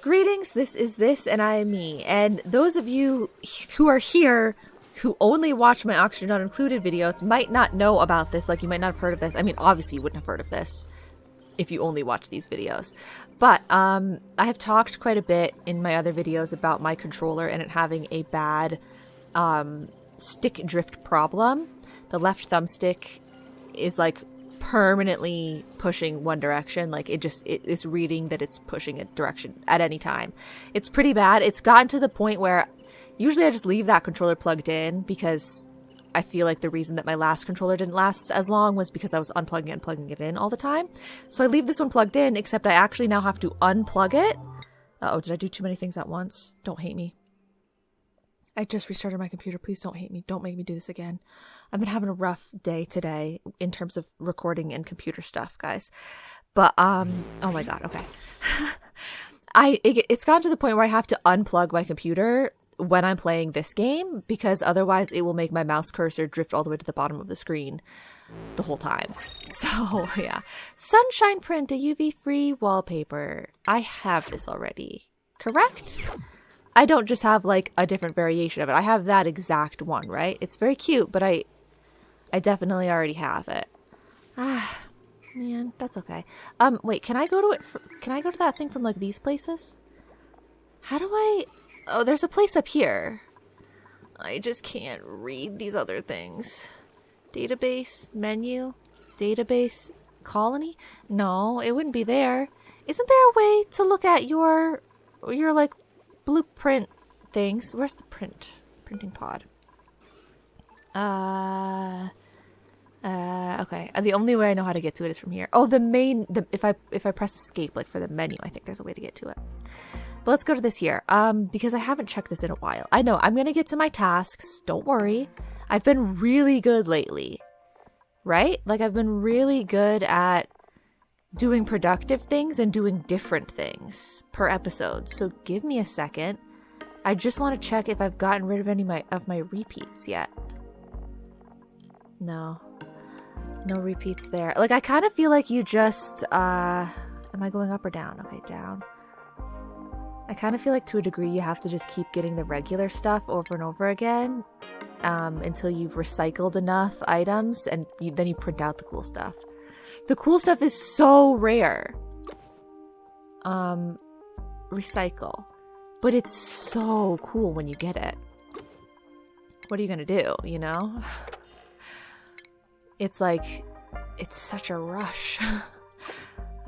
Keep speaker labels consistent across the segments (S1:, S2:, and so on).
S1: Greetings, this is This, and I am me. And those of you who are here who only watch my Oxygen Not Included videos might not know about this. Like, you might not have heard of this. I mean, obviously you wouldn't have heard of this if you only watch these videos. But I have talked quite a bit in my other videos about my controller and it having a bad stick drift problem. The left thumbstick is like permanently pushing one direction. Like it's reading that it's pushing a direction at any time. It's pretty bad. It's gotten to the point where usually I just leave that controller plugged in because I feel like the reason that my last controller didn't last as long was because I was unplugging it and plugging it in all the time. So I leave this one plugged in, except I actually now have to unplug it. Uh-oh, did I do too many things at once? Don't hate me. I just restarted my computer. Please don't hate me. Don't make me do this again. I've been having a rough day today in terms of recording and computer stuff, guys. But, oh my god, okay. It's gotten to the point where I have to unplug my computer when I'm playing this game because otherwise it will make my mouse cursor drift all the way to the bottom of the screen the whole time. So, yeah. Sunshine Print, a UV-free wallpaper. I have this already, correct? I don't just have, like, a different variation of it. I have that exact one, right? It's very cute, but I definitely already have it. Ah, man, that's okay. Wait, can I go to it? Can I go to that thing from, like, these places? How do I... Oh, there's a place up here. I just can't read these other things. Database, menu, database, colony? No, it wouldn't be there. Isn't there a way to look at your like, blueprint things? Where's the printing pod? Okay. The only way I know how to get to it is from here. Oh, if I press escape, like, for the menu, I think there's a way to get to it. But let's go to this here, because I haven't checked this in a while. I know, I'm gonna get to my tasks, don't worry. I've been really good lately, right? Like, I've been really good at doing productive things and doing different things per episode. So give me a second. I just want to check if I've gotten rid of any of my repeats yet. No repeats there. Like, I kind of feel like you just, am I going up or down? Okay, down. I kind of feel like to a degree you have to just keep getting the regular stuff over and over again until you've recycled enough items and then you print out the cool stuff. The cool stuff is so rare. Recycle. But it's so cool when you get it. What are you gonna do, you know? It's like, it's such a rush.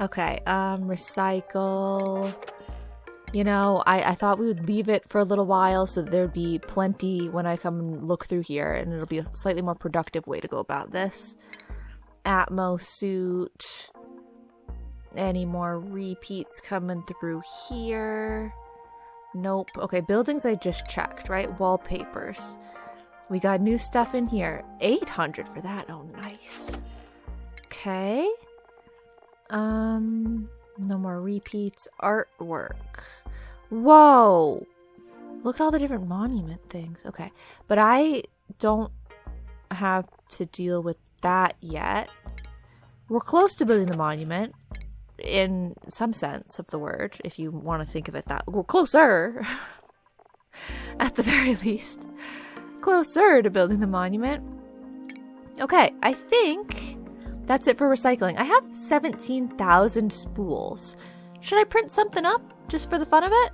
S1: Okay, recycle. You know, I thought we would leave it for a little while so that there'd be plenty when I come and look through here, and it'll be a slightly more productive way to go about this. Atmo suit. Any more repeats coming through here? Nope. Okay, buildings I just checked, right? Wallpapers. We got new stuff in here. 800 for that. Oh, nice. Okay. No more repeats. Artwork. Whoa! Look at all the different monument things. Okay. But I don't have to deal with that yet. We're close to building the monument. In some sense of the word, if you want to think of it that. We're closer! At the very least. Closer to building the monument. Okay, I think that's it for recycling. I have 17,000 spools. Should I print something up just for the fun of it?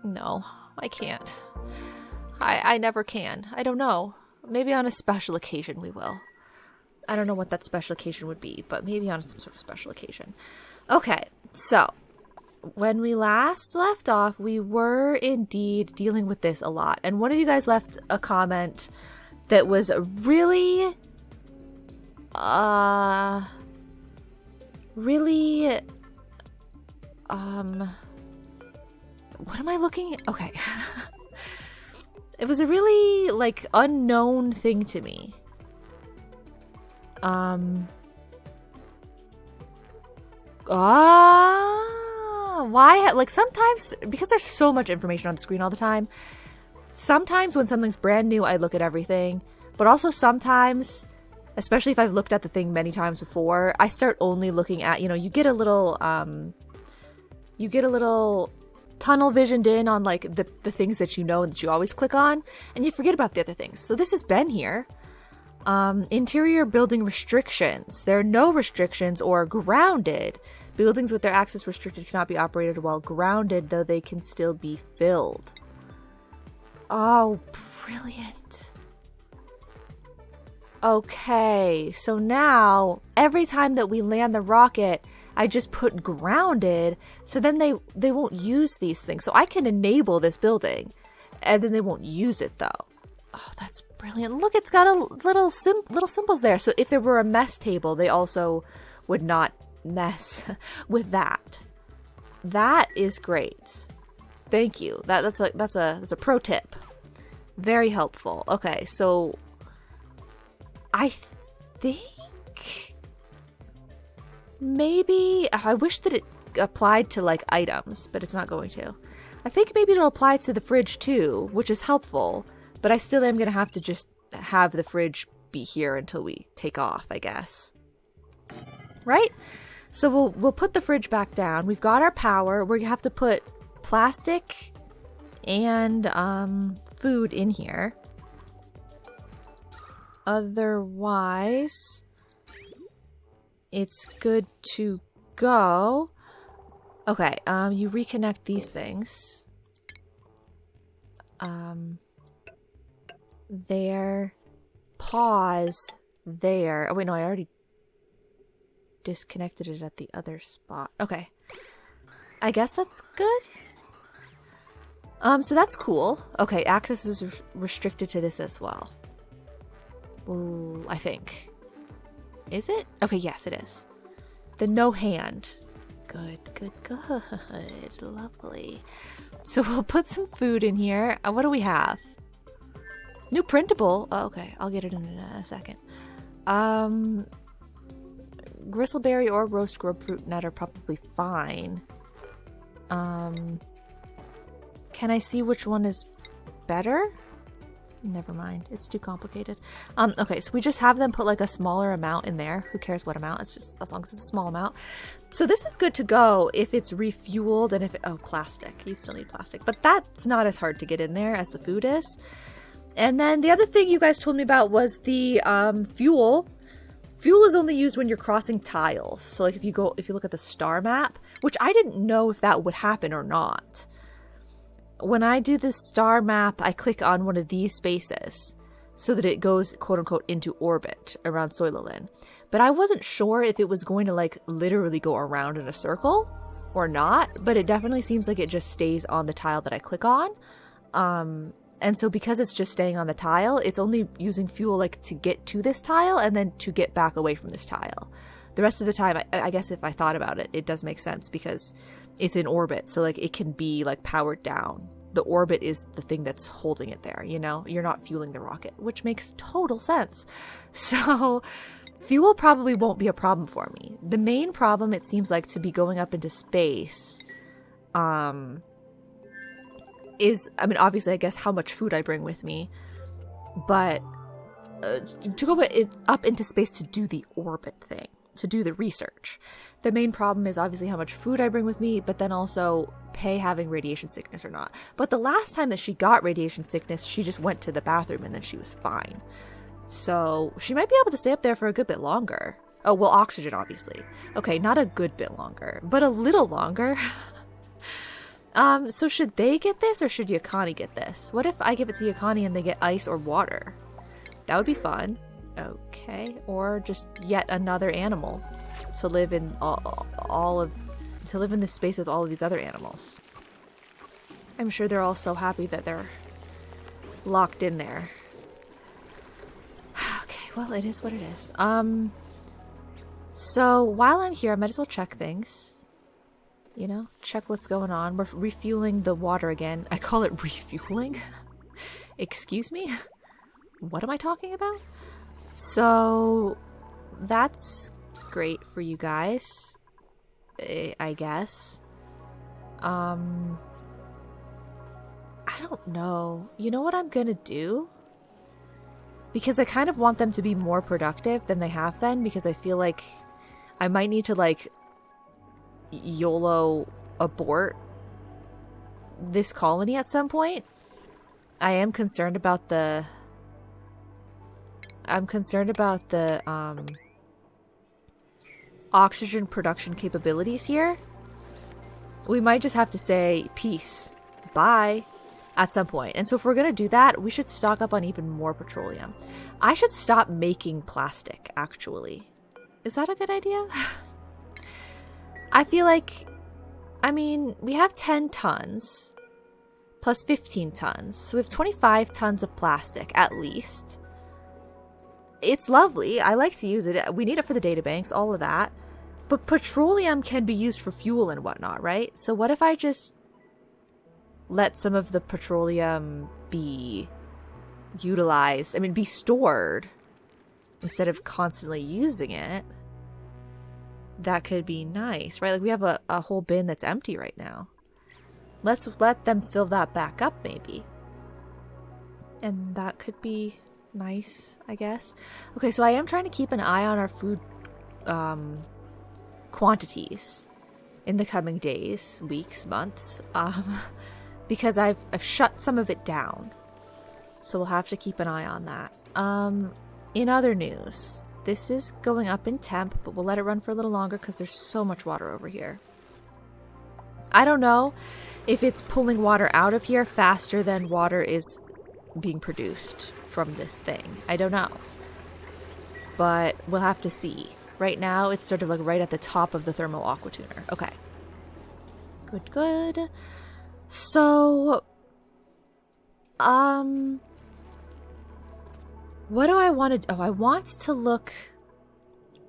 S1: No, I can't. I never can. I don't know. Maybe on a special occasion we will. I don't know what that special occasion would be, but maybe on some sort of special occasion. Okay, so when we last left off, we were indeed dealing with this a lot. And one of you guys left a comment that was really... what am I looking at? Okay. It was a really, like, unknown thing to me. Why? Like, sometimes, because there's so much information on the screen all the time, sometimes when something's brand new, I look at everything. But also sometimes, especially if I've looked at the thing many times before, I start only looking at, you know, you get a little tunnel visioned in on like the things that you know and that you always click on, and you forget about the other things. So this has been here. Interior building restrictions. There are no restrictions or grounded. Buildings with their access restricted cannot be operated while grounded, though they can still be filled. Oh, brilliant. Okay, so now every time that we land the rocket, I just put grounded, so then they won't use these things. So I can enable this building, and then they won't use it though. Oh, that's brilliant. Look, it's got a little symbols there. So if there were a mess table, they also would not mess with that. That is great. Thank you. That's a pro tip. Very helpful. Okay, so I think maybe I wish that it applied to like items, but it's not going to. I think maybe it'll apply to the fridge too, which is helpful, but I still am going to have to just have the fridge be here until we take off, I guess. Right? So we'll put the fridge back down. We've got our power. We have to put plastic and food in here. Otherwise, it's good to go. Okay, you reconnect these things. There. Pause there. Oh, wait, no, I already disconnected it at the other spot. Okay. I guess that's good. So that's cool. Okay, access is restricted to this as well. Ooh, I think. Is it? Okay, yes, it is. The no hand. Good, good, good. Lovely. So we'll put some food in here. What do we have? New printable. Oh, okay, I'll get it in a second. Gristleberry or roast grapefruit nut are probably fine. Can I see which one is better? Never mind. It's too complicated. Okay, so we just have them put like a smaller amount in there. Who cares what amount? It's just as long as it's a small amount. So this is good to go if it's refueled and if it, oh, plastic. You still need plastic. But that's not as hard to get in there as the food is. And then the other thing you guys told me about was the fuel. Fuel is only used when you're crossing tiles. So like if you look at the star map, which I didn't know if that would happen or not. When I do the star map, I click on one of these spaces so that it goes, quote unquote, into orbit around Soilolin. But I wasn't sure if it was going to like literally go around in a circle or not, but it definitely seems like it just stays on the tile that I click on. And so because it's just staying on the tile, it's only using fuel like to get to this tile and then to get back away from this tile. The rest of the time, I guess if I thought about it, it does make sense because it's in orbit. So like it can be like powered down. The orbit is the thing that's holding it there, you know? You're not fueling the rocket, which makes total sense. So fuel probably won't be a problem for me. The main problem, it seems like, to be going up into space is, I mean, obviously, I guess how much food I bring with me, but to go up into space to do the orbit thing, to do the research. The main problem is obviously how much food I bring with me, but then also Pei having radiation sickness or not. But the last time that she got radiation sickness, she just went to the bathroom and then she was fine. So she might be able to stay up there for a good bit longer. Oh, well, oxygen, obviously. Okay, not a good bit longer, but a little longer. So should they get this or should Yakani get this? What if I give it to Yakani and they get ice or water? That would be fun. Okay, or just yet another animal to live in to live in this space with all of these other animals. I'm sure they're all so happy that they're locked in there. Okay, well, it is what it is. So while I'm here, I might as well check things. You know, check what's going on. We're refueling the water again. I call it refueling. Excuse me? What am I talking about? So that's great for you guys, I guess. I don't know. You know what I'm gonna do? Because I kind of want them to be more productive than they have been, because I feel like I might need to like YOLO abort this colony at some point. I am concerned about the oxygen production capabilities here. We might just have to say peace, bye, at some point. And so if we're going to do that, we should stock up on even more petroleum. I should stop making plastic, actually. Is that a good idea? I feel like, I mean, we have 10 tons plus 15 tons. So we have 25 tons of plastic, at least. It's lovely. I like to use it. We need it for the databanks, all of that. But petroleum can be used for fuel and whatnot, right? So what if I just let some of the petroleum be utilized, I mean, be stored instead of constantly using it? That could be nice, right? Like we have a whole bin that's empty right now. Let's let them fill that back up, maybe. And that could be nice, I guess. Okay, so I am trying to keep an eye on our food quantities in the coming days, weeks, months, because I've shut some of it down. So we'll have to keep an eye on that. In other news, this is going up in temp, but we'll let it run for a little longer because there's so much water over here. I don't know if it's pulling water out of here faster than water is being produced from this thing. I don't know. But we'll have to see. Right now, it's sort of like right at the top of the thermal aqua tuner. Okay. Good, good. So, what do I want to... Oh, I want to look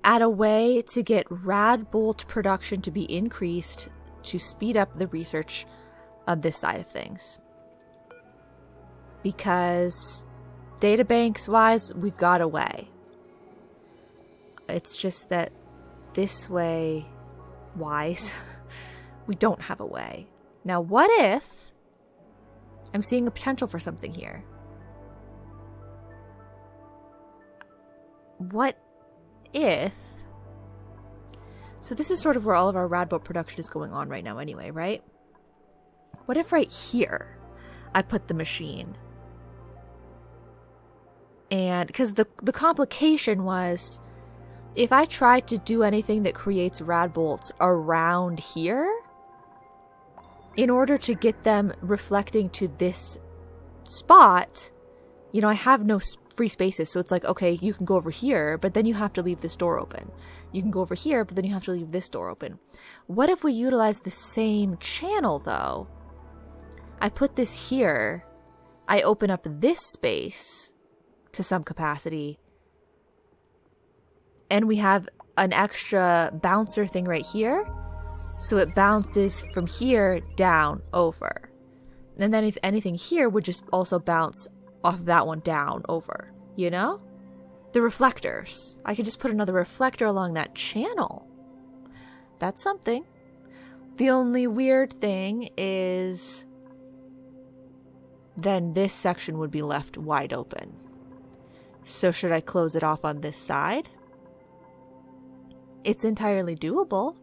S1: at a way to get rad bolt production to be increased to speed up the research on this side of things. Because databanks-wise, we've got a way. It's just that this way, wise, we don't have a way. Now, what if I'm seeing a potential for something here? What if... So this is sort of where all of our radbolt production is going on right now anyway, right? What if right here I put the machine? And because the complication was, if I tried to do anything that creates radbolts around here, in order to get them reflecting to this spot, you know, I have no free spaces. So it's like, okay, you can go over here, but then you have to leave this door open. You can go over here, but then you have to leave this door open. What if we utilize the same channel, though? I put this here. I open up this space to some capacity. And we have an extra bouncer thing right here. So it bounces from here down over. And then if anything here would just also bounce off that one down over, you know? The reflectors. I could just put another reflector along that channel. That's something. The only weird thing is then this section would be left wide open. So should I close it off on this side? It's entirely doable.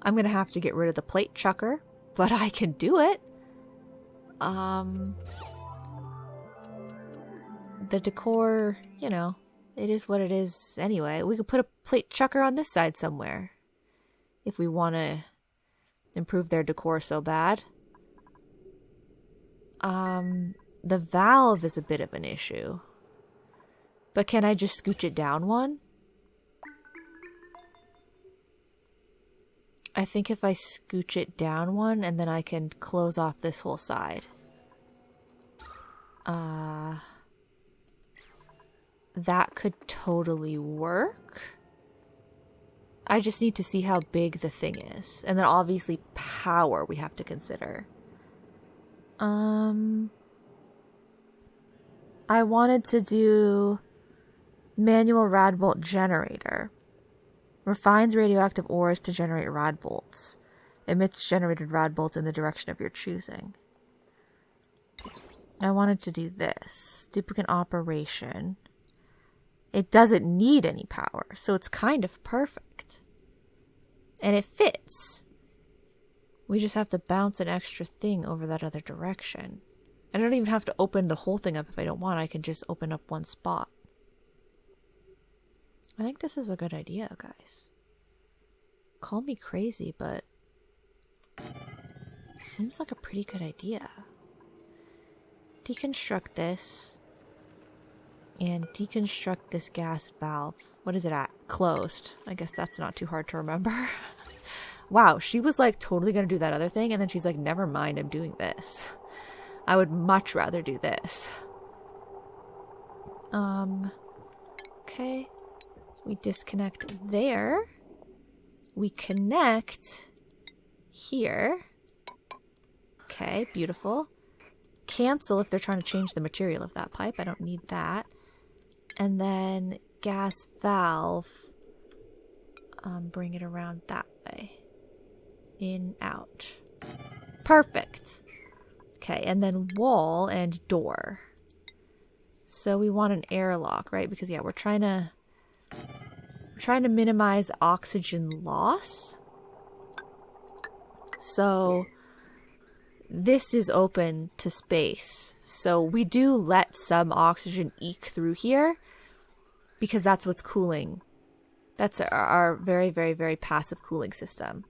S1: I'm going to have to get rid of the plate chucker, but I can do it. The decor, you know, it is what it is anyway. We could put a plate chucker on this side somewhere if we want to improve their decor so bad. The valve is a bit of an issue. But can I just scooch it down one? I think if I scooch it down one, and then I can close off this whole side. That could totally work. I just need to see how big the thing is. And then obviously power we have to consider. I wanted to do manual radbolt generator. Refines radioactive ores to generate radbolts. Emits generated radbolts in the direction of your choosing. I wanted to do this. Duplicate operation. It doesn't need any power, so it's kind of perfect. And it fits. We just have to bounce an extra thing over that other direction. I don't even have to open the whole thing up if I don't want. I can just open up one spot. I think this is a good idea, guys. Call me crazy, but seems like a pretty good idea. Deconstruct this. And deconstruct this gas valve. What is it at? Closed. I guess that's not too hard to remember. Wow, she was like totally gonna do that other thing, and then she's like, never mind, I'm doing this. I would much rather do this. Okay. We disconnect there. We connect here. Okay, beautiful. Cancel if they're trying to change the material of that pipe. I don't need that. And then gas valve. Bring it around that way. In, out. Perfect. Okay, and then wall and door. So we want an airlock, right? Because yeah, we're trying to minimize oxygen loss. So this is open to space. So we do let some oxygen eke through here because that's what's cooling. That's our very, very, very passive cooling system.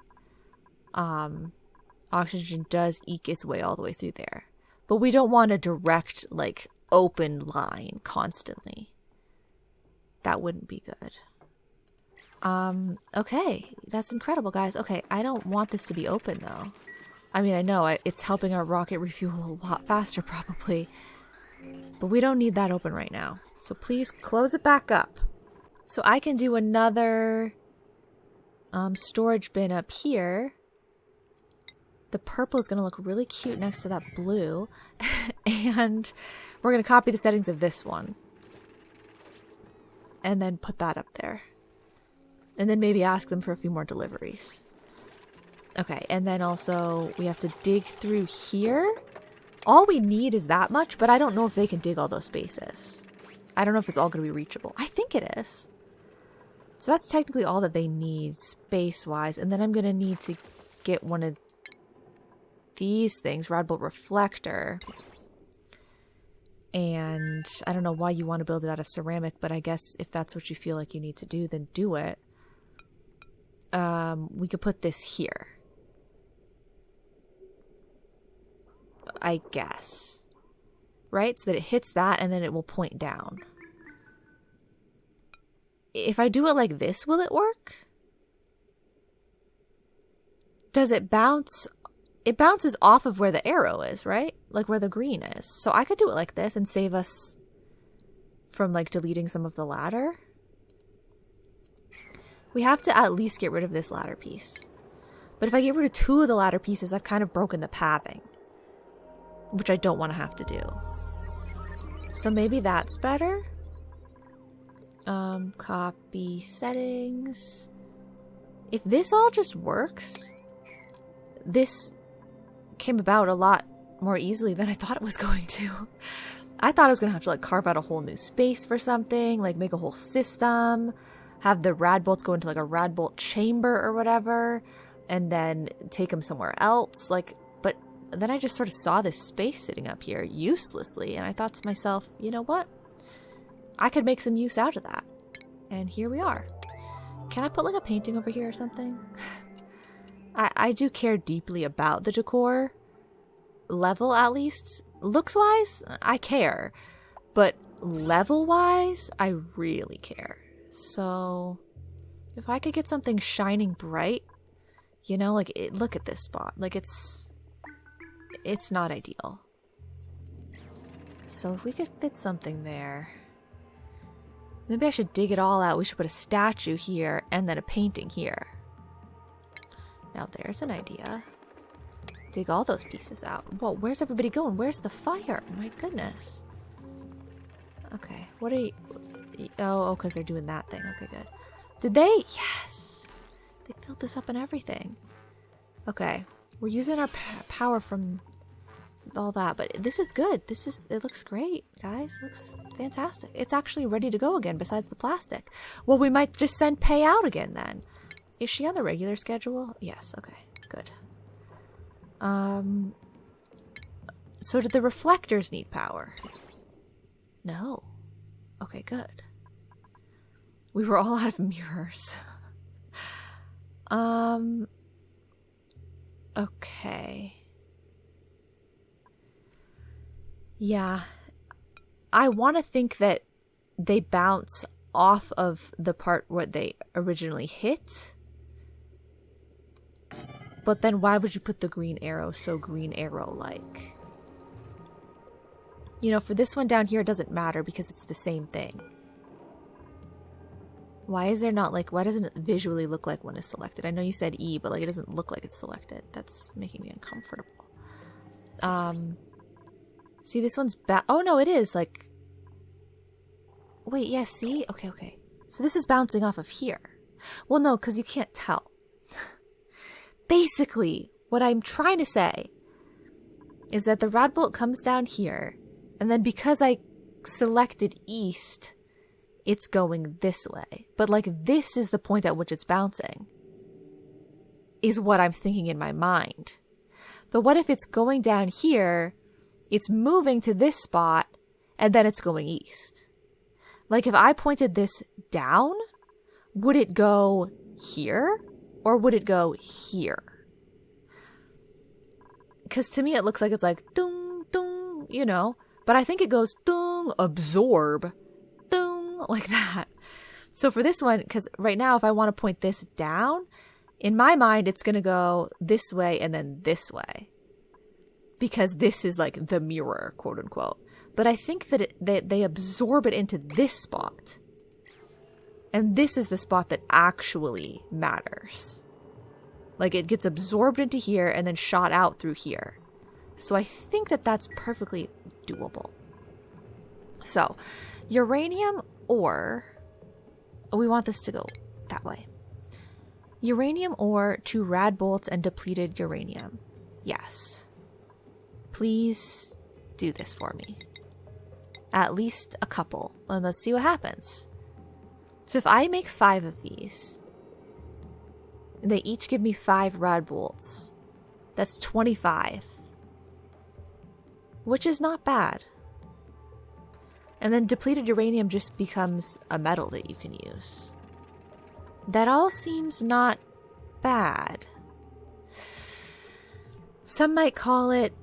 S1: Oxygen does eke its way all the way through there. But we don't want a direct, like, open line constantly. That wouldn't be good. Okay. That's incredible, guys. Okay, I don't want this to be open, though. I mean, I know it's helping our rocket refuel a lot faster, probably. But we don't need that open right now. So please close it back up. So I can do another storage bin up here. The purple is going to look really cute next to that blue. And we're going to copy the settings of this one. And then put that up there. And then maybe ask them for a few more deliveries. Okay, and then also we have to dig through here. All we need is that much, but I don't know if they can dig all those spaces. I don't know if it's all going to be reachable. I think it is. So that's technically all that they need space-wise. And then I'm going to need to get one of these things, Radbolt Reflector. And I don't know why you want to build it out of ceramic, but I guess if that's what you feel like you need to do, then do it. We could put this here. I guess. Right? So that it hits that and then it will point down. If I do it like this, will it work? Does it bounce? It bounces off of where the arrow is, right? Like where the green is. So I could do it like this and save us from like deleting some of the ladder. We have to at least get rid of this ladder piece. But if I get rid of 2 of the ladder pieces, I've kind of broken the pathing. Which I don't want to have to do. So maybe that's better. Copy settings. If this all just works, this came about a lot more easily than I thought it was going to. I thought I was going to have to like carve out a whole new space for something, like make a whole system, have the rad bolts go into like a rad bolt chamber or whatever, and then take them somewhere else. Like, but then I just sort of saw this space sitting up here uselessly, and I thought to myself, you know what? I could make some use out of that. And here we are. Can I put like a painting over here or something? I do care deeply about the decor. Level, at least. Looks-wise, I care. But level-wise, I really care. So, if I could get something shining bright, you know, like, look at this spot. Like, it's not ideal. So, if we could fit something there. Maybe I should dig it all out. We should put a statue here and then a painting here. Now there's an idea. Dig all those pieces out. Whoa, where's everybody going? Where's the fire? My goodness. Okay, what are you... Oh, because they're doing that thing. Okay, good. Did they? Yes! They filled this up and everything. Okay, we're using our power from all that, but this is good. It looks great, guys. It looks fantastic. It's actually ready to go again besides the plastic. Well, we might just send Pei out again then. Is she on the regular schedule? Yes, okay, good. So do the reflectors need power? No. Okay, good. We were all out of mirrors. Okay. Yeah. I want to think that they bounce off of the part where they originally hit. But then why would you put the green arrow so green arrow-like? You know, for this one down here, it doesn't matter because it's the same thing. Why is there not, like, why doesn't it visually look like one is selected? I know you said E, but, like, it doesn't look like it's selected. That's making me uncomfortable. See, this one's oh, no, it is, like... Wait, yeah, see? Okay, okay. So this is bouncing off of here. Well, no, because you can't tell. Basically, what I'm trying to say is that the rad bolt comes down here, and then because I selected east, it's going this way. But, like, this is the point at which it's bouncing, is what I'm thinking in my mind. But what if it's going down here, it's moving to this spot, and then it's going east? Like, if I pointed this down, would it go here, or would it go here? Because to me, it looks like it's like, dung, dung, you know? But I think it goes, dung, absorb, dung, like that. So for this one, because right now, if I want to point this down, in my mind, it's going to go this way and then this way. Because this is like the mirror, quote unquote. But I think that they absorb it into this spot. And this is the spot that actually matters. Like, it gets absorbed into here and then shot out through here. So I think that that's perfectly doable. So, uranium ore... Oh, we want this to go that way. Uranium ore to rad bolts and depleted uranium. Yes. Please do this for me. At least a couple. And let's see what happens. So if I make 5 of these, they each give me 5 rad bolts. That's 25. Which is not bad. And then depleted uranium just becomes a metal that you can use. That all seems not bad. Some might call it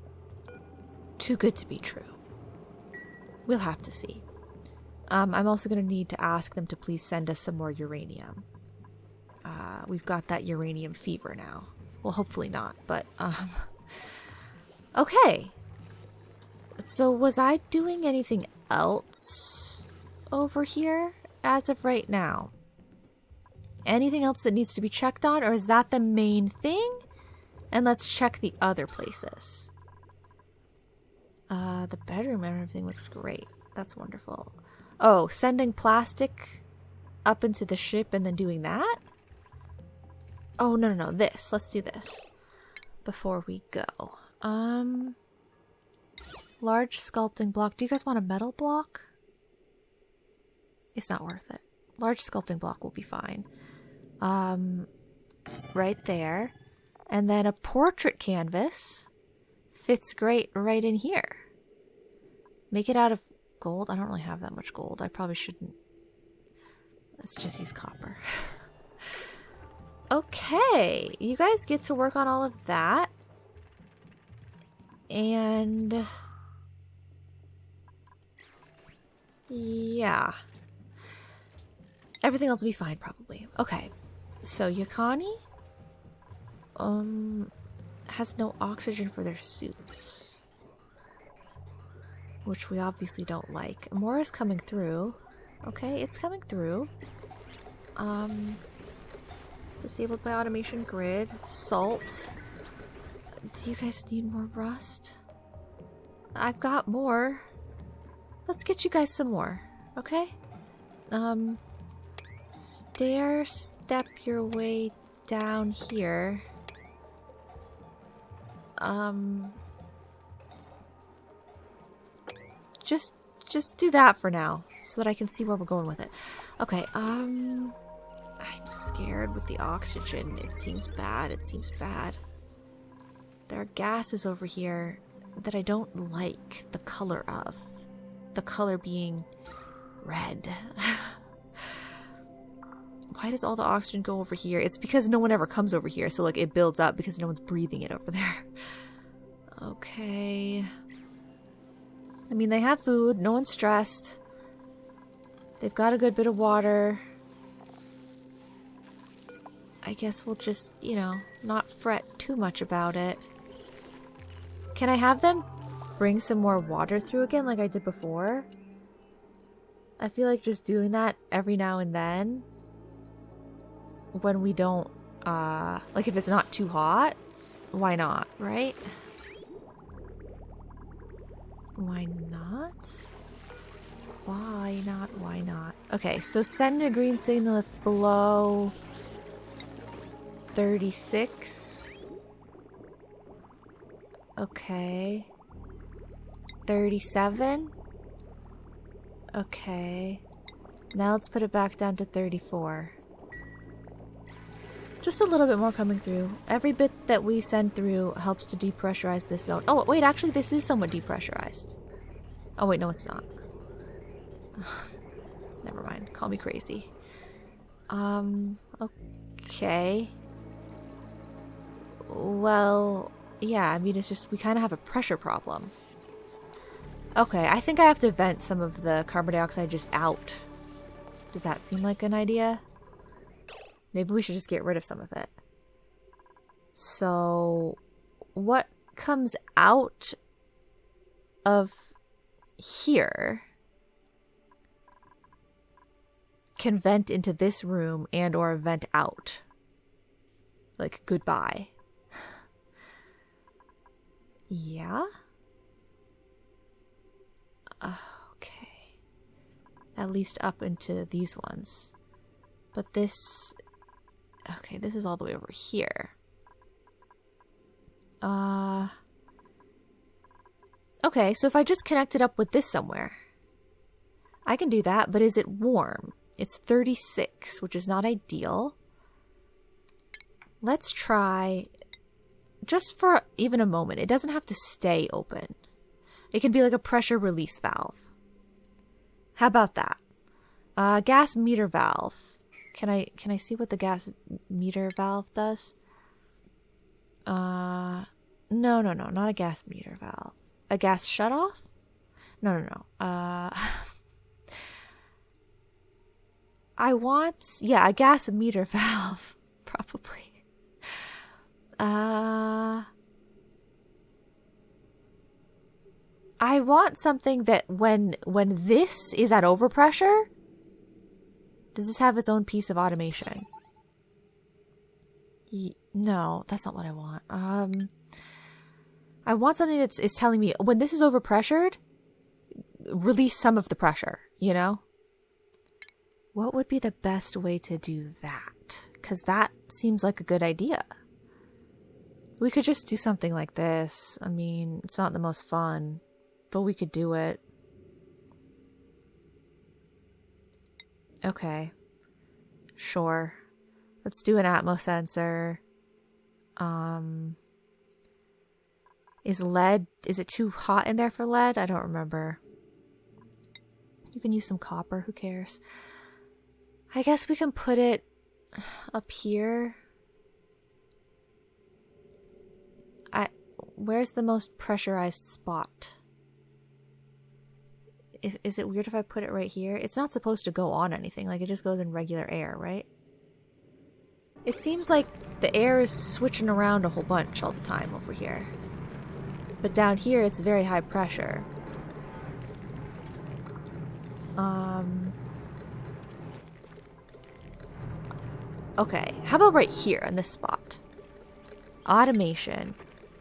S1: too good to be true. We'll have to see. I'm also going to need to ask them to please send us some more uranium. We've got that uranium fever now. Well, hopefully not, but, okay. So was I doing anything else over here as of right now? Anything else that needs to be checked on, or is that the main thing? And let's check the other places. The bedroom and everything looks great. That's wonderful. Oh, sending plastic up into the ship and then doing that? Oh, no, this. Let's do this before we go. Large sculpting block. Do you guys want a metal block? It's not worth it. Large sculpting block will be fine. Right there. And then a portrait canvas fits great right in here. Make it out of gold. I don't really have that much gold. I probably shouldn't. Let's just use copper. Okay. You guys get to work on all of that. And... yeah. Everything else will be fine, probably. Okay. So, Yakani... has no oxygen for their suits. Which we obviously don't like. Amora's coming through. Okay, it's coming through. Disabled by automation grid. Salt. Do you guys need more rust? I've got more. Let's get you guys some more. Okay? Step your way down here. Just do that for now, so that I can see where we're going with it. Okay, I'm scared with the oxygen. It seems bad. There are gases over here that I don't like the color of. The color being red. Why does all the oxygen go over here? It's because no one ever comes over here, so like it builds up because no one's breathing it over there. Okay. I mean, they have food. No one's stressed. They've got a good bit of water. I guess we'll just, you know, not fret too much about it. Can I have them bring some more water through again like I did before? I feel like just doing that every now and then when we don't, like if it's not too hot, why not, right? Why not? Why not? Why not? Okay, so send a green signal if below 36. Okay. 37. Okay. Now let's put it back down to 34. Just a little bit more coming through. Every bit that we send through helps to depressurize this zone. Oh, wait, actually, this is somewhat depressurized. Oh, wait, no, it's not. Never mind. Call me crazy. Okay. Well, yeah, I mean, it's just, we kind of have a pressure problem. Okay, I think I have to vent some of the carbon dioxide just out. Does that seem like an idea? Maybe we should just get rid of some of it. So, what comes out of here can vent into this room and or vent out. Like, goodbye. Yeah? Okay. At least up into these ones. But this... Okay, this is all the way over here. Okay, so if I just connect it up with this somewhere, I can do that, but is it warm? It's 36, which is not ideal. Let's try, just for even a moment, it doesn't have to stay open. It can be like a pressure release valve. How about that? Gas meter valve. Can I see what the gas meter valve does? No, not a gas meter valve. A gas shutoff? No. I want, yeah, a gas meter valve, probably. I want something that when this is at overpressure, does this have its own piece of automation? No, that's not what I want. I want something that is telling me when this is overpressured, release some of the pressure, you know? What would be the best way to do that? Because that seems like a good idea. We could just do something like this. I mean, it's not the most fun, but we could do it. Okay. Sure. Let's do an Atmos sensor. Is it too hot in there for lead? I don't remember. You can use some copper, who cares? I guess we can put it up here. Where's the most pressurized spot? Is it weird if I put it right here? It's not supposed to go on anything. Like, it just goes in regular air, right? It seems like the air is switching around a whole bunch all the time over here. But down here, it's very high pressure. Okay, how about right here in this spot? Automation.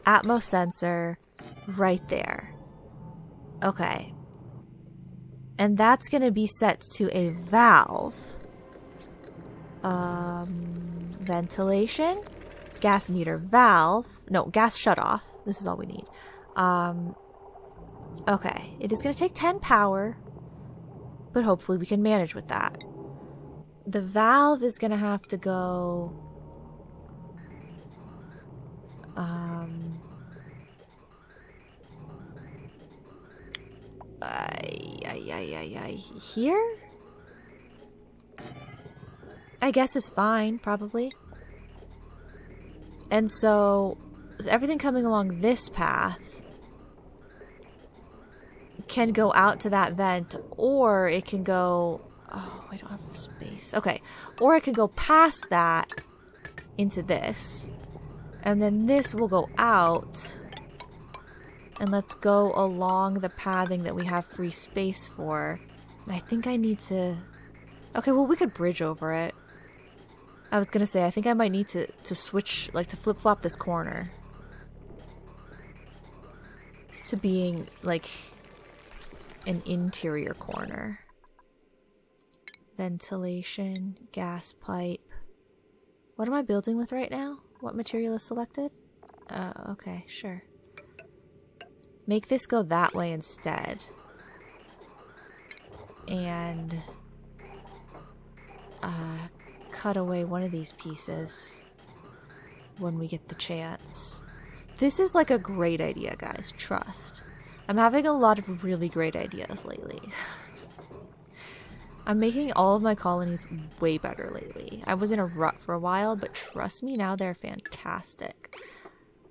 S1: Atmos sensor. Right there. Okay. And that's going to be set to a valve. Ventilation. Gas meter valve. No, gas shutoff. This is all we need. Okay. It is going to take 10 power. But hopefully we can manage with that. The valve is going to have to go... Here? I guess is fine, probably. And so everything coming along this path can go out to that vent, or it can go... Oh, I don't have space. Okay. Or it can go past that into this. And then this will go out. And let's go along the pathing that we have free space for. And I think I need to... Okay, well, we could bridge over it. I was gonna say, I think I might need to switch, like, to flip-flop this corner to being, like, an interior corner. Ventilation, gas pipe. What am I building with right now? What material is selected? Okay, sure. Make this go that way instead. And cut away one of these pieces when we get the chance. This is like a great idea, guys. Trust. I'm having a lot of really great ideas lately. I'm making all of my colonies way better lately. I was in a rut for a while, but trust me, now they're fantastic.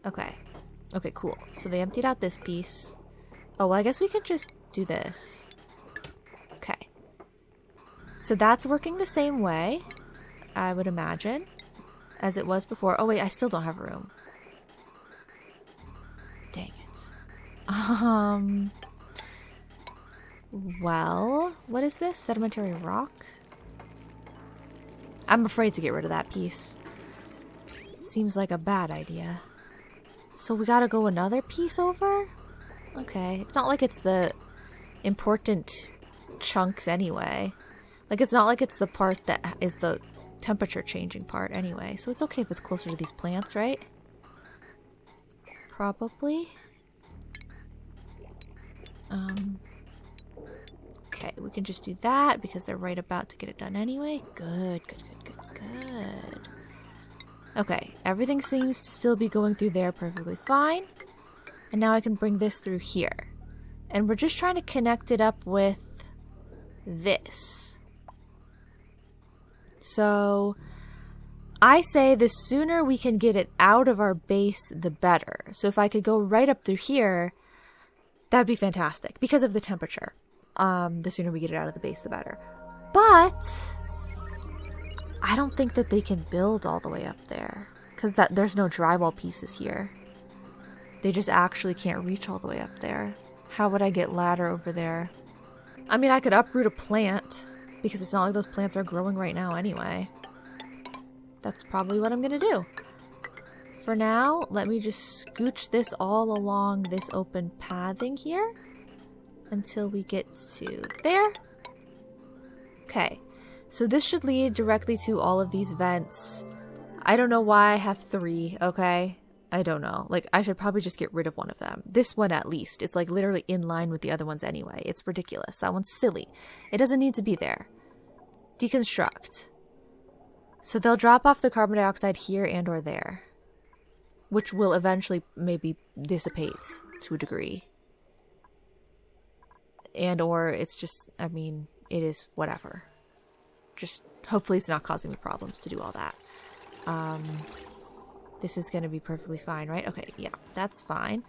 S1: Okay. Okay, cool. So they emptied out this piece. Oh, well, I guess we could just do this. Okay. So that's working the same way, I would imagine, as it was before. Oh, wait, I still don't have room. Dang it. Well, what is this? Sedimentary rock? I'm afraid to get rid of that piece. Seems like a bad idea. So we gotta go another piece over? Okay. It's not like it's the important chunks anyway. Like, it's not like it's the part that is the temperature changing part anyway. So it's okay if it's closer to these plants, right? Probably. Okay, we can just do that because they're right about to get it done anyway. Good, good, good, good, good. Okay, everything seems to still be going through there perfectly fine. And now I can bring this through here. And we're just trying to connect it up with this. So I say the sooner we can get it out of our base, the better. So if I could go right up through here, that'd be fantastic because of the temperature. The sooner we get it out of the base, the better. But I don't think that they can build all the way up there because there's no drywall pieces here. They just actually can't reach all the way up there. How would I get ladder over there? I mean, I could uproot a plant because it's not like those plants are growing right now anyway. That's probably what I'm gonna do. For now, let me just scooch this all along this open pathing here until we get to there. Okay, so this should lead directly to all of these vents. I don't know why I have 3, okay? I don't know. Like, I should probably just get rid of one of them. This one, at least. It's, like, literally in line with the other ones anyway. It's ridiculous. That one's silly. It doesn't need to be there. Deconstruct. So they'll drop off the carbon dioxide here and or there, which will eventually maybe dissipate to a degree. And or it's just, I mean, it is whatever. Just hopefully it's not causing me problems to do all that. This is going to be perfectly fine, right? Okay, yeah, that's fine.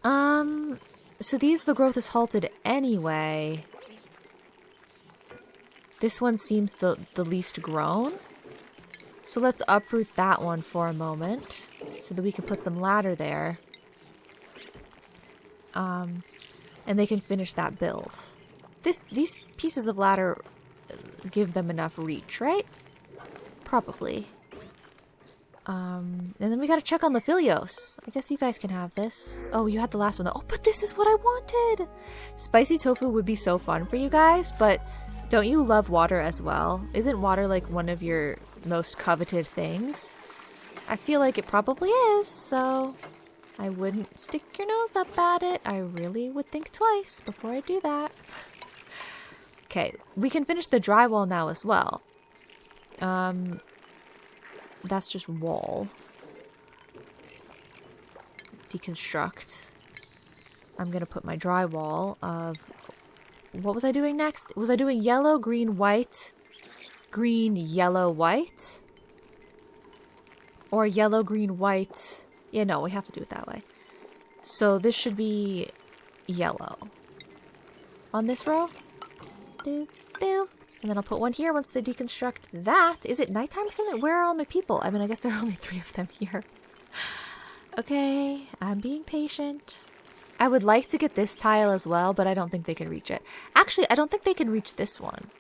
S1: So the growth is halted anyway. This one seems the least grown. So let's uproot that one for a moment so that we can put some ladder there. And they can finish that build. These pieces of ladder give them enough reach, right? Probably. And then we gotta check on the Philios. I guess you guys can have this. Oh, you had the last one though. Oh, but this is what I wanted! Spicy tofu would be so fun for you guys, but don't you love water as well? Isn't water like one of your most coveted things? I feel like it probably is, so I wouldn't stick your nose up at it. I really would think twice before I do that. Okay, we can finish the drywall now as well. That's just wall. Deconstruct. I'm going to put my drywall of... What was I doing next? Was I doing yellow, green, white? Green, yellow, white? Or yellow, green, white? Yeah, no, we have to do it that way. So this should be yellow. On this row? Do, do. And then I'll put one here once they deconstruct that. Is it nighttime or something? Where are all my people? I mean, I guess there are only 3 of them here. Okay, I'm being patient. I would like to get this tile as well, but I don't think they can reach it. Actually, I don't think they can reach this one.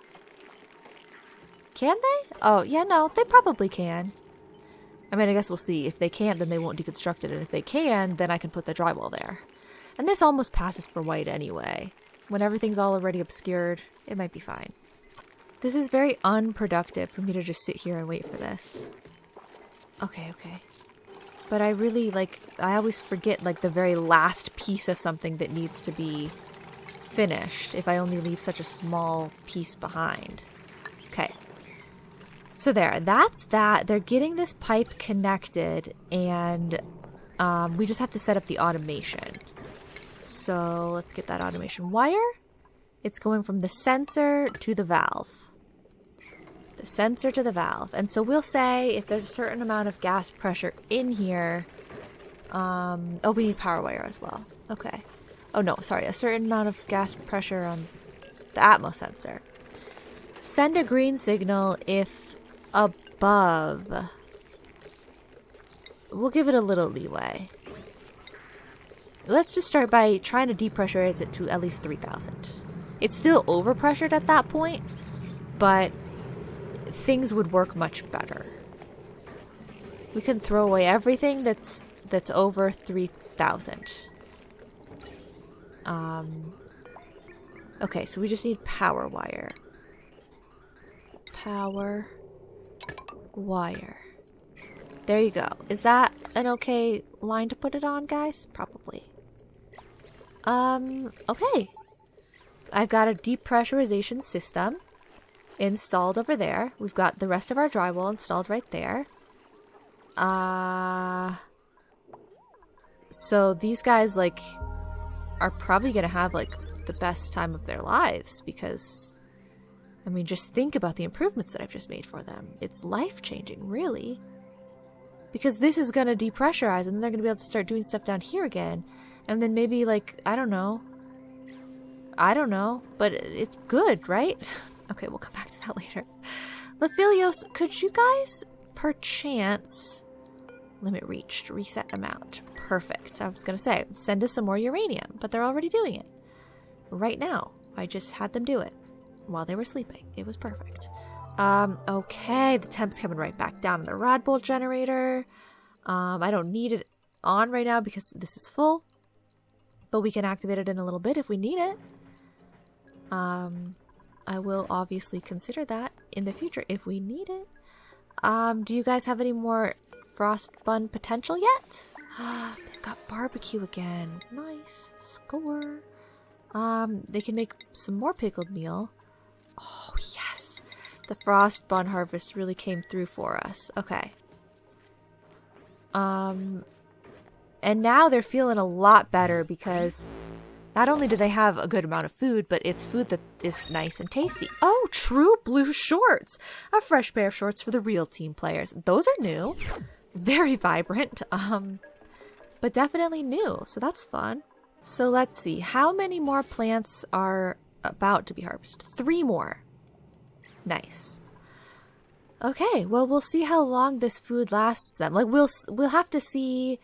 S1: Can they? Oh, yeah, no, they probably can. I mean, I guess we'll see. If they can't, then they won't deconstruct it. And if they can, then I can put the drywall there. And this almost passes for white anyway. When everything's all already obscured, it might be fine. This is very unproductive for me to just sit here and wait for this. Okay, okay. But I really, like, I always forget, like, the very last piece of something that needs to be finished if I only leave such a small piece behind. Okay. So there, that's that. They're getting this pipe connected, and we just have to set up the automation. So let's get that automation wire. It's going from the sensor to the valve. The sensor to the valve. And so we'll say if there's a certain amount of gas pressure in here. Oh, we need power wire as well. Okay. Oh no, sorry. A certain amount of gas pressure on the Atmos sensor. Send a green signal if above. We'll give it a little leeway. Let's just start by trying to depressurize it to at least 3,000. It's still overpressured at that point, but things would work much better. We can throw away everything that's over 3,000. Okay, so we just need power wire. Power wire. There you go. Is that an okay line to put it on, guys? Probably. Okay. I've got a depressurization system installed over there. We've got the rest of our drywall installed right there. So these guys, like, are probably gonna have, like, the best time of their lives because, I mean, just think about the improvements that I've just made for them. It's life-changing, really. Because this is gonna depressurize and then they're gonna be able to start doing stuff down here again. And then maybe, like, I don't know, but it's good, right? Okay, we'll come back to that later. Lephilios, could you guys, perchance... Limit reached. Reset amount. Perfect. I was going to say, send us some more uranium, but they're already doing it. Right now. I just had them do it while they were sleeping. It was perfect. Okay, the temp's coming right back down in the rad bolt generator. I don't need it on right now because this is full, but we can activate it in a little bit if we need it. I will obviously consider that in the future if we need it. Do you guys have any more frost bun potential yet? They've got barbecue again. Nice. Score. They can make some more pickled meal. Oh, yes. The frost bun harvest really came through for us. Okay. And now they're feeling a lot better because not only do they have a good amount of food, but it's food that is nice and tasty. Oh, true blue shorts. A fresh pair of shorts for the real team players. Those are new. Very vibrant. But definitely new. So that's fun. So let's see. How many more plants are about to be harvested? 3 more. Nice. Okay, well, we'll see how long this food lasts them. Like, we'll have to see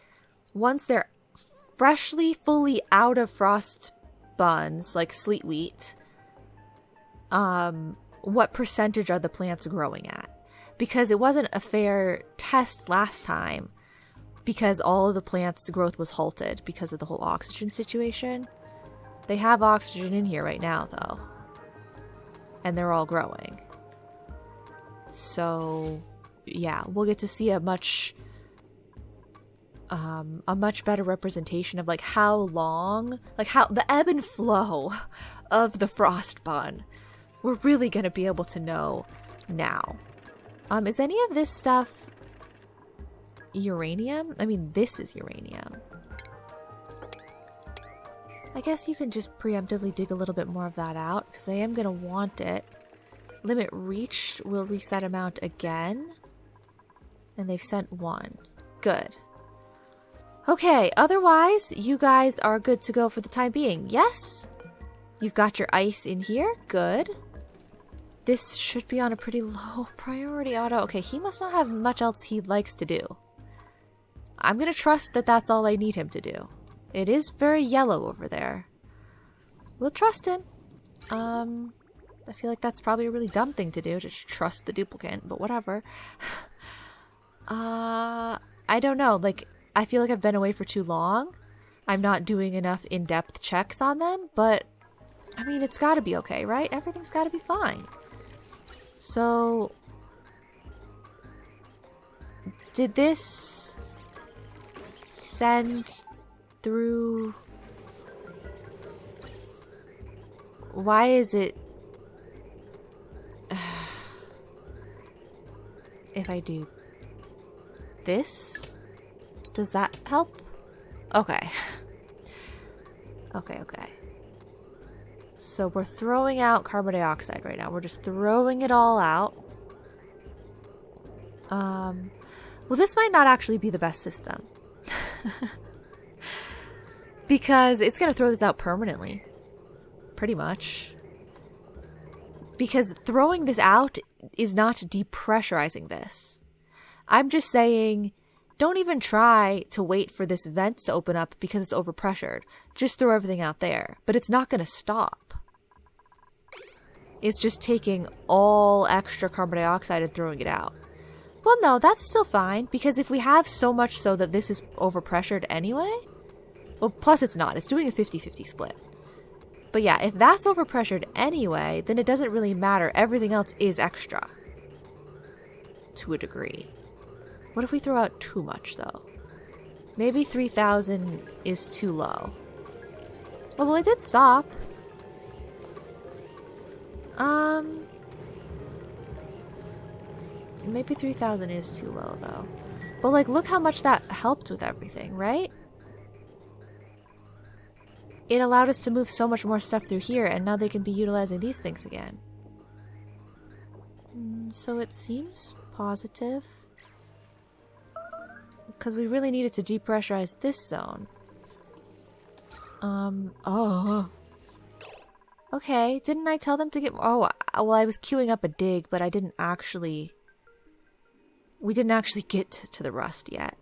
S1: once they're freshly, fully out of frost buns, like sleet wheat, what percentage are the plants growing at? Because it wasn't a fair test last time because all of the plants' growth was halted because of the whole oxygen situation. They have oxygen in here right now, though. And they're all growing. So, yeah, we'll get to see a much better representation of, like, how long, like, how the ebb and flow of the frost bun. We're really going to be able to know now. Is any of this stuff uranium? I mean, this is uranium. I guess you can just preemptively dig a little bit more of that out, because I am going to want it. Limit reach will reset amount again. And they've sent one. Good. Okay, otherwise, you guys are good to go for the time being. Yes? You've got your ice in here. Good. This should be on a pretty low priority auto. Okay, he must not have much else he likes to do. I'm going to trust that that's all I need him to do. It is very yellow over there. We'll trust him. I feel like that's probably a really dumb thing to do, to trust the duplicant, but whatever. I don't know. Like, I feel like I've been away for too long. I'm not doing enough in-depth checks on them, but I mean, it's got to be okay, right? Everything's got to be fine. So, did this send through? Why is it? If I do this, does that help? Okay. Okay. So we're throwing out carbon dioxide right now. We're just throwing it all out. Well, this might not actually be the best system. Because it's going to throw this out permanently. Pretty much. Because throwing this out is not depressurizing this. I'm just saying, don't even try to wait for this vent to open up because it's overpressured. Just throw everything out there. But it's not going to stop. It's just taking all extra carbon dioxide and throwing it out. Well, no, that's still fine. Because if we have so much so that this is overpressured anyway... Well, plus it's not. It's doing a 50-50 split. But yeah, if that's overpressured anyway, then it doesn't really matter. Everything else is extra. To a degree. What if we throw out too much, though? Maybe 3,000 is too low. Oh, well, it did stop. Maybe 3,000 is too low, though. But, like, look how much that helped with everything, right? It allowed us to move so much more stuff through here, and now they can be utilizing these things again. So it seems positive. Because we really needed to depressurize this zone. Oh. Okay, didn't I tell them to get... Oh, well, I was queuing up a dig, but I didn't actually... We didn't actually get to the rust yet.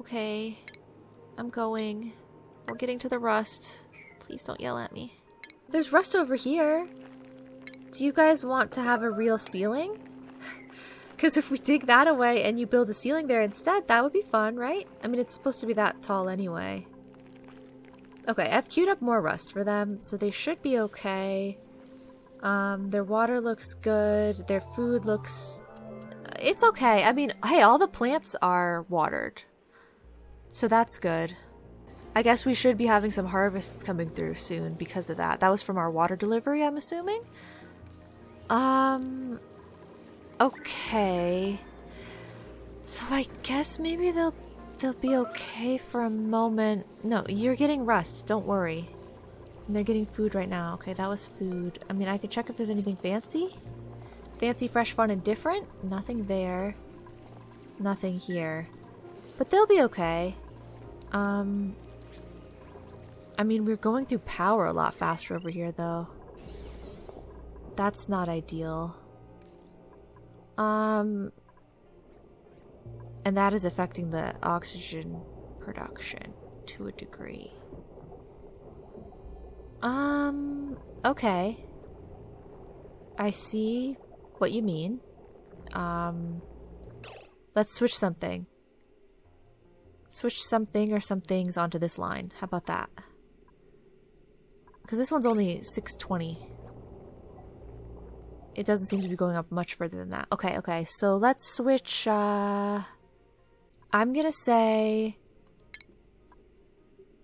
S1: Okay. I'm going. We're getting to the rust. Please don't yell at me. There's rust over here. Do you guys want to have a real ceiling? Because if we dig that away and you build a ceiling there instead, that would be fun, right? I mean, it's supposed to be that tall anyway. Okay, I've queued up more rust for them, so they should be okay. Their water looks good. Their food looks... It's okay. I mean, hey, all the plants are watered. So that's good. I guess we should be having some harvests coming through soon because of that. That was from our water delivery, I'm assuming. Okay. So I guess maybe they'll be okay for a moment. No, you're getting rust. Don't worry. And they're getting food right now. Okay, that was food. I mean, I could check if there's anything fancy. Fancy, fresh, fun, and different. Nothing there. Nothing here. But they'll be okay. I mean, we're going through power a lot faster over here, though. That's not ideal. And that is affecting the oxygen production to a degree. Okay. I see what you mean. Let's switch something. Switch something or some things onto this line. How about that? Because this one's only 620. It doesn't seem to be going up much further than that. Okay. So let's switch, I'm gonna say...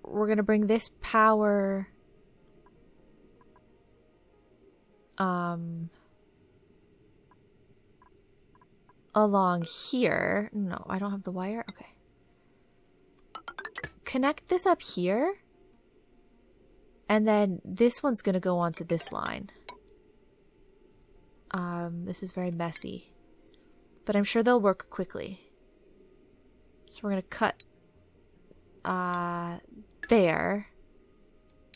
S1: We're gonna bring this power... along here. No, I don't have the wire. Okay. Connect this up here. And then this one's going to go onto this line. This is very messy. But I'm sure they'll work quickly. So we're going to cut there.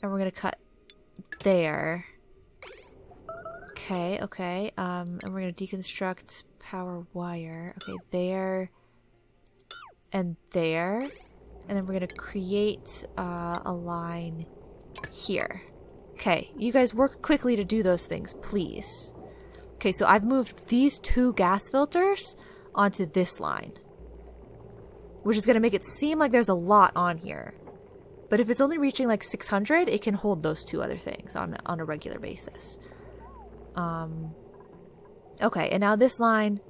S1: And we're going to cut there. Okay, okay. And we're going to deconstruct power wire. Okay, there. And there. And then we're going to create a line here. Okay, you guys work quickly to do those things, please. Okay, so I've moved these 2 gas filters onto this line, which is going to make it seem like there's a lot on here. But if it's only reaching like 600, it can hold those 2 other things on a regular basis. Okay, and now this line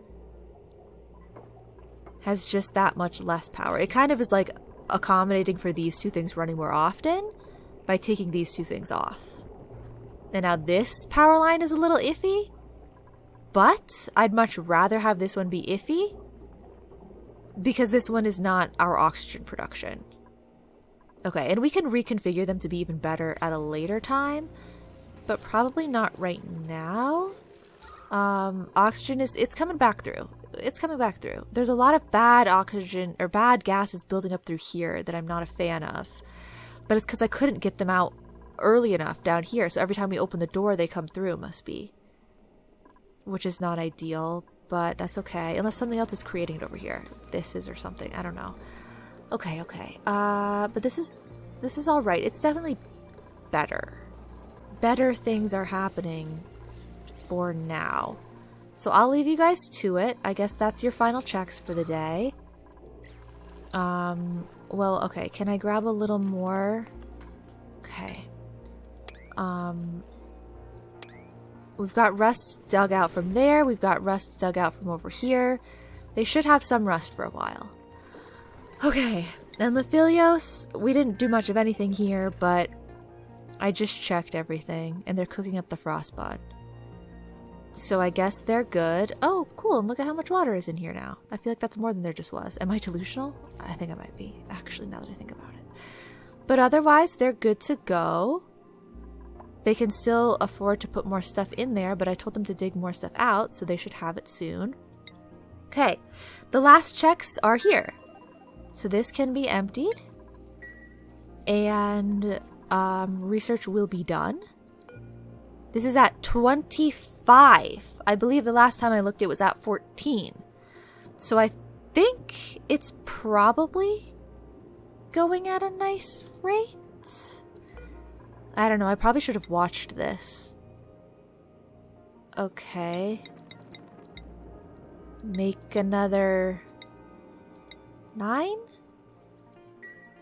S1: has just that much less power. It kind of is like accommodating for these 2 things running more often by taking these 2 things off. And now this power line is a little iffy, but I'd much rather have this one be iffy because this one is not our oxygen production. Okay, and we can reconfigure them to be even better at a later time, but probably not right now. Oxygen it's coming back through. It's coming back through. There's a lot of bad oxygen or bad gases building up through here that I'm not a fan of. But it's because I couldn't get them out early enough down here. So every time we open the door, they come through, must be. Which is not ideal, but that's okay. Unless something else is creating it over here. This is or something. I don't know. Okay, okay. But this is all right. It's definitely better. Better things are happening for now. So I'll leave you guys to it. I guess that's your final checks for the day. Well, okay. Can I grab a little more? Okay. We've got rust dug out from there. We've got rust dug out from over here. They should have some rust for a while. Okay. And Lephilios, we didn't do much of anything here, but I just checked everything, and they're cooking up the frostbud. So I guess they're good. Oh, cool. And look at how much water is in here now. I feel like that's more than there just was. Am I delusional? I think I might be, actually, now that I think about it. But otherwise, they're good to go. They can still afford to put more stuff in there, but I told them to dig more stuff out, so they should have it soon. Okay. The last checks are here. So this can be emptied. And research will be done. This is at 25. I believe the last time I looked it was at 14. So I think it's probably going at a nice rate. I don't know. I probably should have watched this. Okay. Make another 9?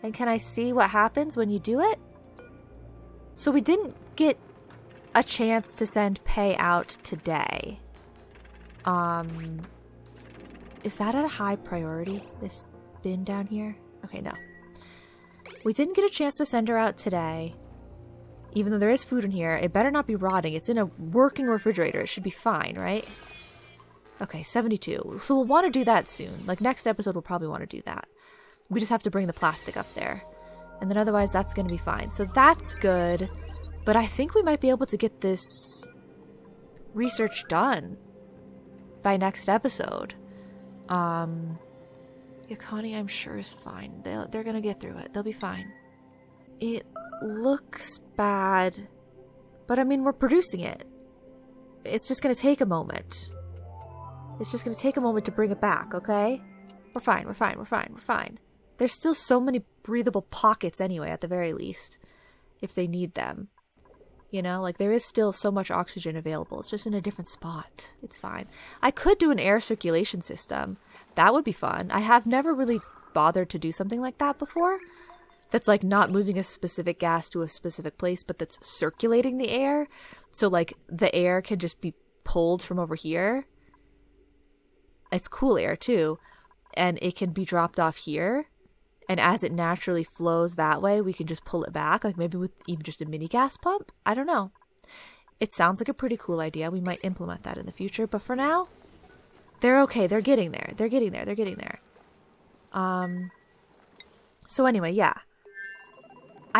S1: And can I see what happens when you do it? So we didn't get a chance to send pay out today. Is that at a high priority? This bin down here? Okay, no. We didn't get a chance to send her out today. Even though there is food in here, it better not be rotting. It's in a working refrigerator. It should be fine, right? Okay, 72. So we'll want to do that soon. Like, next episode, we'll probably want to do that. We just have to bring the plastic up there. And then otherwise, that's going to be fine. So that's good. But I think we might be able to get this research done by next episode. Connie, I'm sure, is fine. They're going to get through it. They'll be fine. It looks bad. But, I mean, we're producing it. It's just going to take a moment. It's just going to take a moment to bring it back, okay? We're fine, we're fine, we're fine, we're fine. There's still so many breathable pockets anyway, at the very least. If they need them. You know, like, there is still so much oxygen available. It's just in a different spot. It's fine. I could do an air circulation system. That would be fun. I have never really bothered to do something like that before. That's, like, not moving a specific gas to a specific place, but that's circulating the air. So, like, the air can just be pulled from over here. It's cool air, too. And it can be dropped off here. And as it naturally flows that way, we can just pull it back. Like, maybe with even just a mini gas pump. I don't know. It sounds like a pretty cool idea. We might implement that in the future. But for now, they're okay. They're getting there. They're getting there. They're getting there. So anyway, yeah.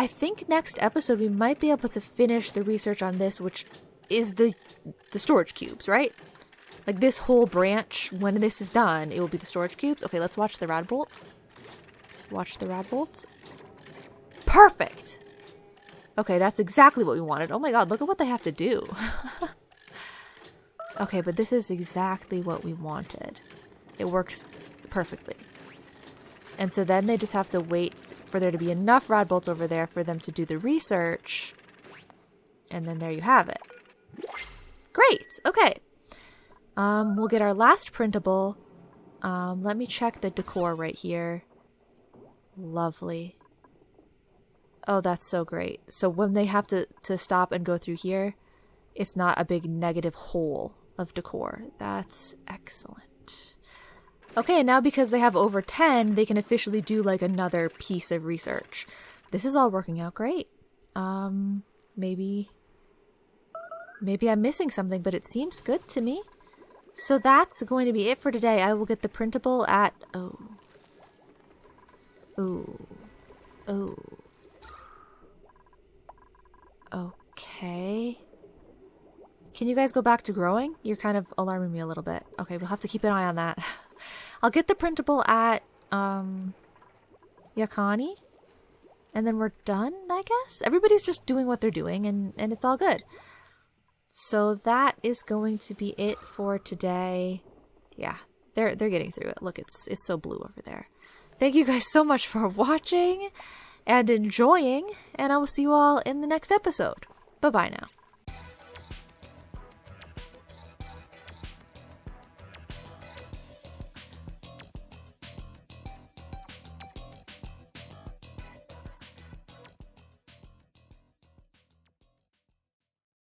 S1: I think next episode we might be able to finish the research on this, which is the storage cubes, right? Like this whole branch, when this is done, it will be the storage cubes. Okay, let's watch the rad bolt. Watch the rad bolt. Perfect! Okay, that's exactly what we wanted. Oh my god, look at what they have to do. Okay, but this is exactly what we wanted. It works perfectly. And so then they just have to wait for there to be enough rad bolts over there for them to do the research. And then there you have it. Great, okay. We'll get our last printable. Let me check the decor right here. Lovely. Oh, that's so great. So when they have to stop and go through here, it's not a big negative hole of decor. That's excellent. Okay, and now because they have over 10, they can officially do like another piece of research. This is all working out great. Maybe I'm missing something, but it seems good to me. So that's going to be it for today. I will get the printable at... Okay. Can you guys go back to growing? You're kind of alarming me a little bit. Okay, we'll have to keep an eye on that. I'll get the printable at, Yakani. And then we're done, I guess? Everybody's just doing what they're doing, and it's all good. So that is going to be it for today. Yeah, they're getting through it. Look, it's so blue over there. Thank you guys so much for watching and enjoying, and I will see you all in the next episode. Bye-bye now.